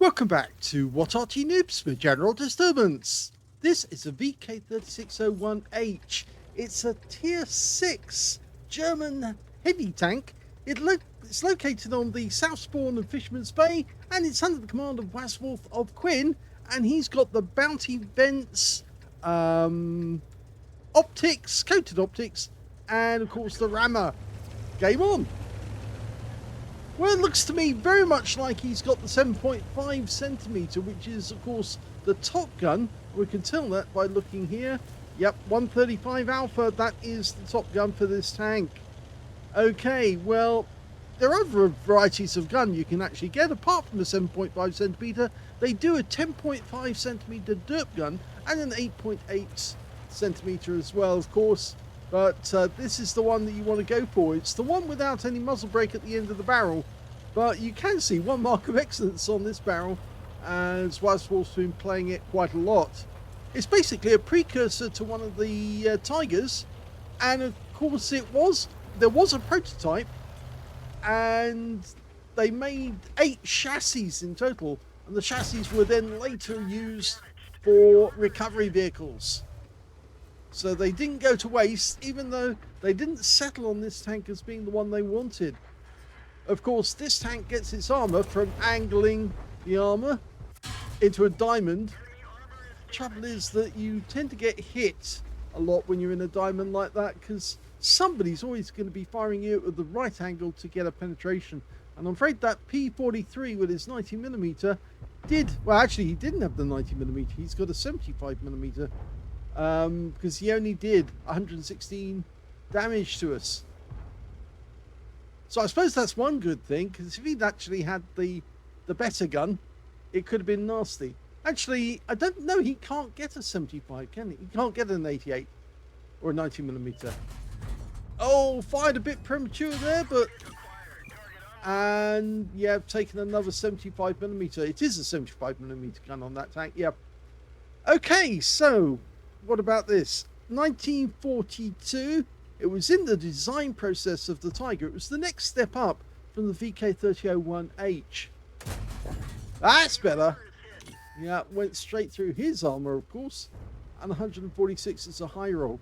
Welcome back to What Arty Noobs for General Disturbance. This is a VK3601H. It's a tier 6 German heavy tank. It's located on the south spawn of Fisherman's Bay, and it's under the command of Wazwulf of QU1NN, and he's got the bounty vents, optics, coated optics, and of course the rammer. Game on! Well, it looks to me very much like he's got the 7.5 centimeter, which is, of course, the top gun. We can tell that by looking here. Yep, 135 Alpha, that is the top gun for this tank. Okay, well, there are other varieties of gun you can actually get, apart from the 7.5 centimeter. They do a 10.5 centimeter derp gun and an 8.8 centimeter as well, of course. But this is the one that you want to go for. It's the one without any muzzle brake at the end of the barrel. But you can see one mark of excellence on this barrel, as Wazwulf's been playing it quite a lot. It's basically a precursor to one of the Tigers. And of course there was a prototype, and they made 8 chassis in total. And the chassis were then later used for recovery vehicles. So they didn't go to waste, even though they didn't settle on this tank as being the one they wanted. Of course, this tank gets its armor from angling the armor into a diamond. Trouble is that you tend to get hit a lot when you're in a diamond like that, because somebody's always going to be firing you at the right angle to get a penetration. And I'm afraid that P43 with his 90mm did, well, actually he didn't have the 90mm, he's got a 75mm. Because he only did 116 damage to us. So I suppose that's one good thing, because if he'd actually had the better gun, it could have been nasty. Actually, I don't know, he can't get a 75, can he? He can't get an 88 or a 90mm. Oh, fired a bit premature there, but... And, yeah, I've taken another 75mm. It is a 75mm gun on that tank, yeah. Okay, so... what about this? 1942. It was in the design process of the Tiger. It was the next step up from the VK3001H. That's better. Yeah, went straight through his armor, of course. And 146 is a high roll.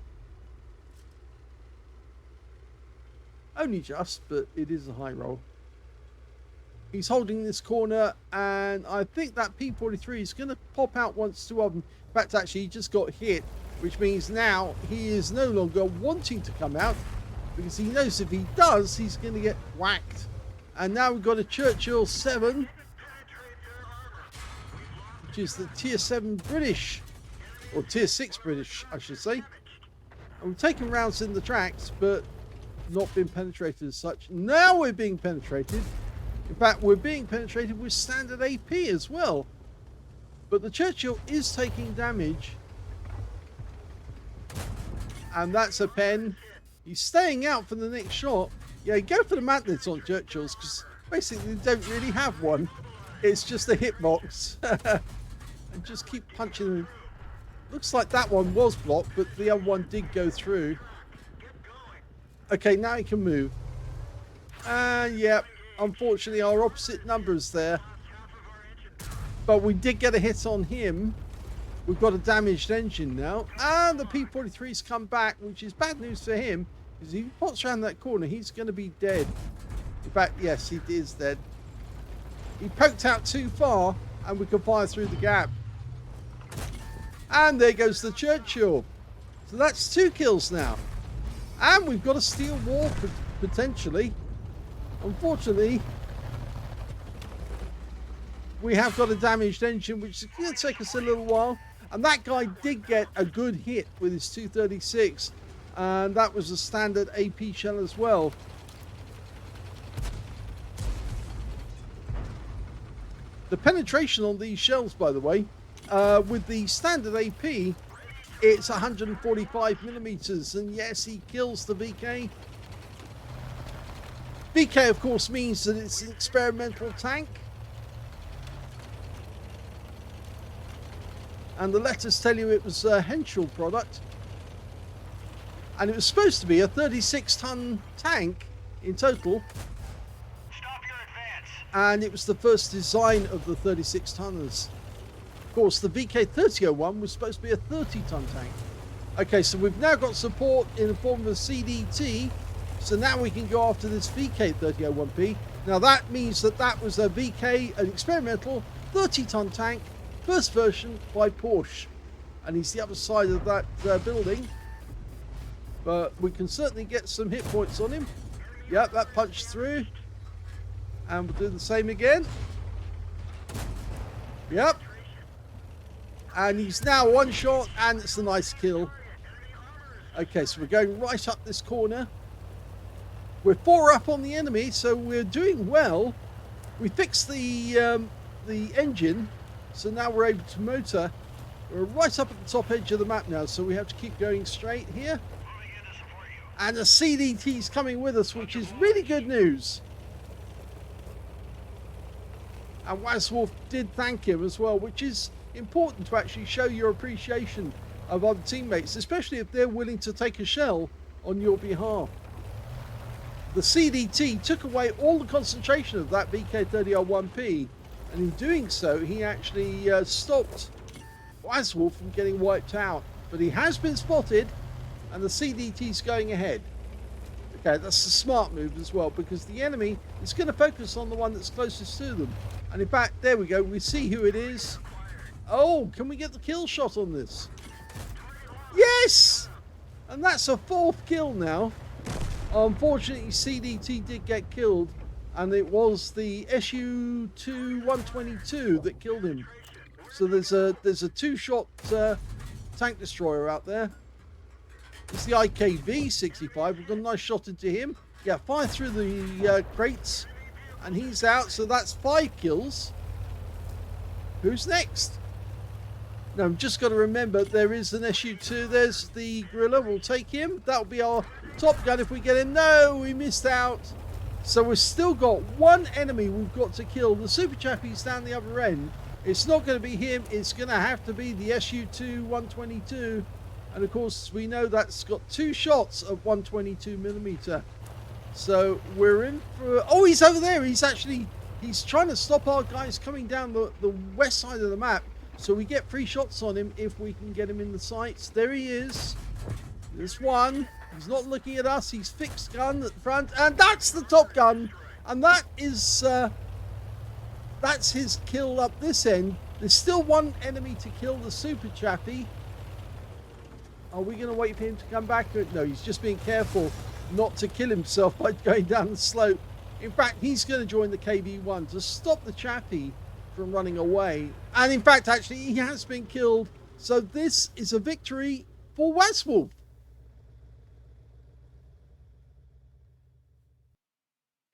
Only just, but it is a high roll. He's holding this corner, and I think that P43 is going to pop out once too often. In fact, actually, he just got hit, which means now he is no longer wanting to come out, because he knows if he does, he's going to get whacked. And now we've got a Churchill 7, which is the tier 7 British, or tier 6 British, I should say. And we've taken rounds in the tracks, but not been penetrated as such. Now we're being penetrated. In fact, we're being penetrated with standard AP as well. But the Churchill is taking damage. And that's a pen. He's staying out for the next shot. Yeah, go for the magnets on Churchills, because basically they don't really have one. It's just a hitbox. And just keep punching them. Looks like that one was blocked, but the other one did go through. Okay, now he can move. And yeah. Unfortunately, our opposite numbers there. But we did get a hit on him. We've got a damaged engine now. And the P43's come back, which is bad news for him. Because if he pops around that corner, he's going to be dead. In fact, yes, he is dead. He poked out too far, and we can fire through the gap. And there goes the Churchill. So that's 2 kills now. And we've got a steel wall, potentially. Unfortunately, we have got a damaged engine, which is going to take us a little while. And that guy did get a good hit with his 236. And that was a standard AP shell as well. The penetration on these shells, by the way, with the standard AP, it's 145mm. And yes, he kills the VK. VK, of course, means that it's an experimental tank. And the letters tell you it was a Henschel product. And it was supposed to be a 36-ton tank in total. Stop your advance. and it was the first design of the 36 tonners. Of course, the VK3001 was supposed to be a 30-ton tank. Okay, so we've now got support in the form of a CDT, so now we can go after this VK3001P. Now that means that that was a VK, an experimental 30-ton tank, first version by Porsche, and he's the other side of that building. But we can certainly get some hit points on him. Yep, that punched through. And we'll do the same again. Yep. And he's now one shot, and it's a nice kill. Okay, so we're going right up this corner. We're 4 up on the enemy, so we're doing well. We fixed the engine, so now we're able to motor. We're right up at the top edge of the map now, so we have to keep going straight here. And the CDT's coming with us, which is really good news. And Wazwulf did thank him as well, which is important to actually show your appreciation of other teammates, especially if they're willing to take a shell on your behalf. The CDT took away all the concentration of that VK3001P, and in doing so, he actually stopped Wazwulf from getting wiped out. But he has been spotted, and the CDT's going ahead. Okay, that's a smart move as well, because the enemy is going to focus on the one that's closest to them. And in fact, there we go, we see who it is. Oh, can we get the kill shot on this? Yes! And that's a 4th kill now. Unfortunately, CDT did get killed, and it was the QU1NN that killed him. So there's a 2-shot tank destroyer out there. It's the IKV-65. We've got a nice shot into him. Yeah, fire through the crates, and he's out. So that's 5 kills. Who's next? Now, I'm just got to remember there is an SU2. There's the gorilla. We'll take him. That'll be our top gun if we get him. No, we missed out. So we've still got 1 enemy we've got to kill. The super chappie's down the other end. It's not going to be him. It's going to have to be the SU2 and of course we know that's got 2 shots of 122mm. So we're in for... Oh, he's over there. He's trying to stop our guys coming down the west side of the map. So we get 3 shots on him if we can get him in the sights. There he is. There's one. He's not looking at us. He's fixed gun at the front, and that's the top gun. And that is that's his kill up this end. There's still 1 enemy to kill, the super chappie. Are we going to wait for him to come back? No, he's just being careful not to kill himself by going down the slope. In fact, he's going to join the KV1 to stop the chappie from running away. And in fact, actually, he has been killed. So this is a victory for Wazwulf.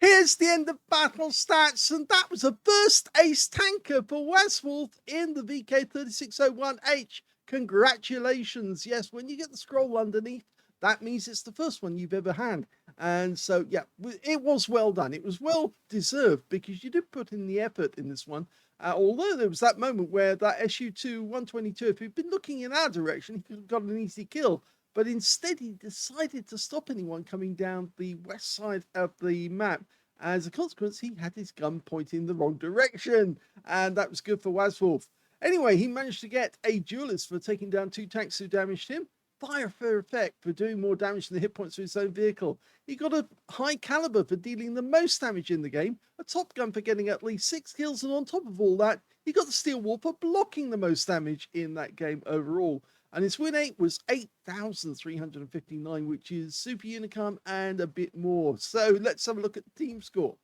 Here's the end of battle stats, and that was a first ace tanker for Wazwulf in the VK3601H. Congratulations. Yes, when you get the scroll underneath, that means it's the first one you've ever had. And so, yeah, it was well done. It was well deserved because you did put in the effort in this one. Although there was that moment where that SU2 if he'd been looking in our direction, he could have got an easy kill. But instead, he decided to stop anyone coming down the west side of the map. As a consequence, he had his gun pointing the wrong direction. And that was good for Wazwulf. Anyway, he managed to get a duelist for taking down 2 tanks who damaged him. Fire for effect for doing more damage than the hit points of his own vehicle. He got a high caliber for dealing the most damage in the game. A top gun for getting at least 6 kills. And on top of all that, he got the steel wall for blocking the most damage in that game overall. And his win rate was 8,359, which is super unicum and a bit more. So let's have a look at the team score.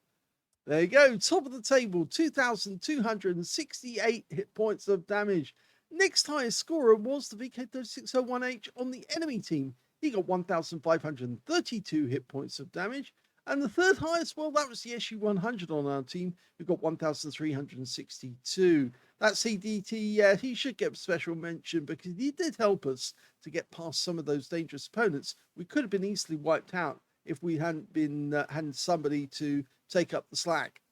There you go, top of the table, 2,268 hit points of damage. Next highest scorer was the VK3601H on the enemy team. He got 1,532 hit points of damage. And the third highest, well, that was the SU100 on our team, who got 1,362. That CDT, yeah, he should get special mention because he did help us to get past some of those dangerous opponents. We could have been easily wiped out if we hadn't had somebody to take up the slack.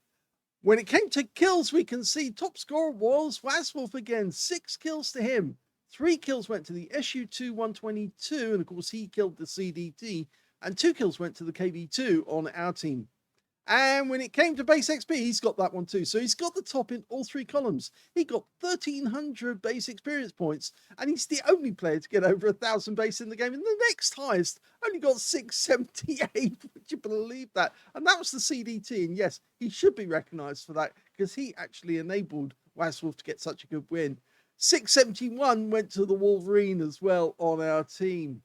When it came to kills, we can see top scorer was Wazwulf again. 6 kills to him. 3 kills went to the SU2 and of course he killed the CDT. And 2 kills went to the KV2 on our team. And when it came to base XP, he's got that one too. So he's got the top in all 3 columns. He got 1,300 base experience points, and he's the only player to get over 1,000 base in the game. And the next highest only got 678. Would you believe that? And that was the CDT. And yes, he should be recognized for that because he actually enabled Wazwulf to get such a good win. 671 went to the Wolverine as well on our team.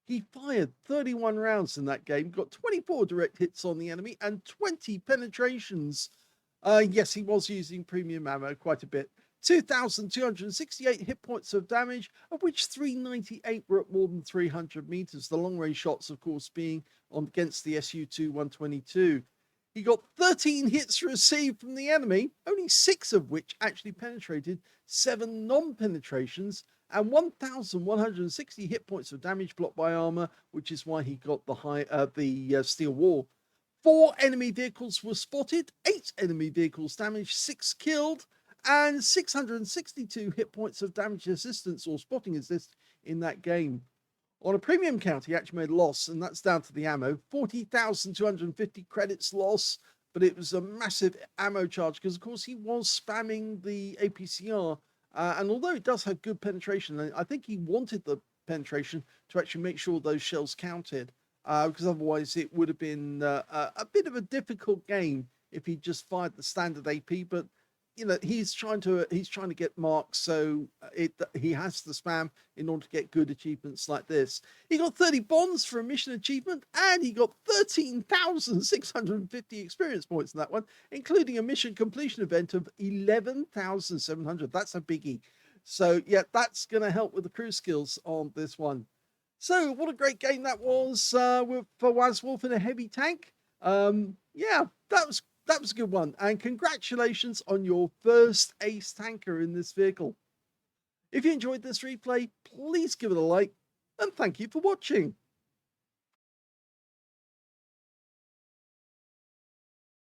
He fired 31 rounds in that game, got 24 direct hits on the enemy and 20 penetrations. Yes, he was using premium ammo quite a bit. 2,268 hit points of damage, of which 398 were at more than 300 meters. The long range shots, of course, being against the SU-122. He got 13 hits received from the enemy, only 6 of which actually penetrated, 7 non-penetrations, and 1,160 hit points of damage blocked by armor, which is why he got the steel wall. 4 enemy vehicles were spotted, 8 enemy vehicles damaged, 6 killed, and 662 hit points of damage assistance or spotting assist in that game. On a premium count, he actually made a loss, and that's down to the ammo. 40,250 credits loss, but it was a massive ammo charge because, of course, he was spamming the APCR. And although it does have good penetration, I think he wanted the penetration to actually make sure those shells counted, because otherwise it would have been a bit of a difficult game if he just fired the standard AP. But you know, he's trying to get marks, so he has to spam in order to get good achievements like this. He got 30 bonds for a mission achievement, and he got 13,650 experience points in that one, including a mission completion event of 11,700. That's a biggie. So yeah, that's going to help with the crew skills on this one. So what a great game that was for Wazwulf in a heavy tank. Yeah, that was a good one, and congratulations on your first ace tanker in this vehicle. If you enjoyed this replay, please give it a like, and thank you for watching.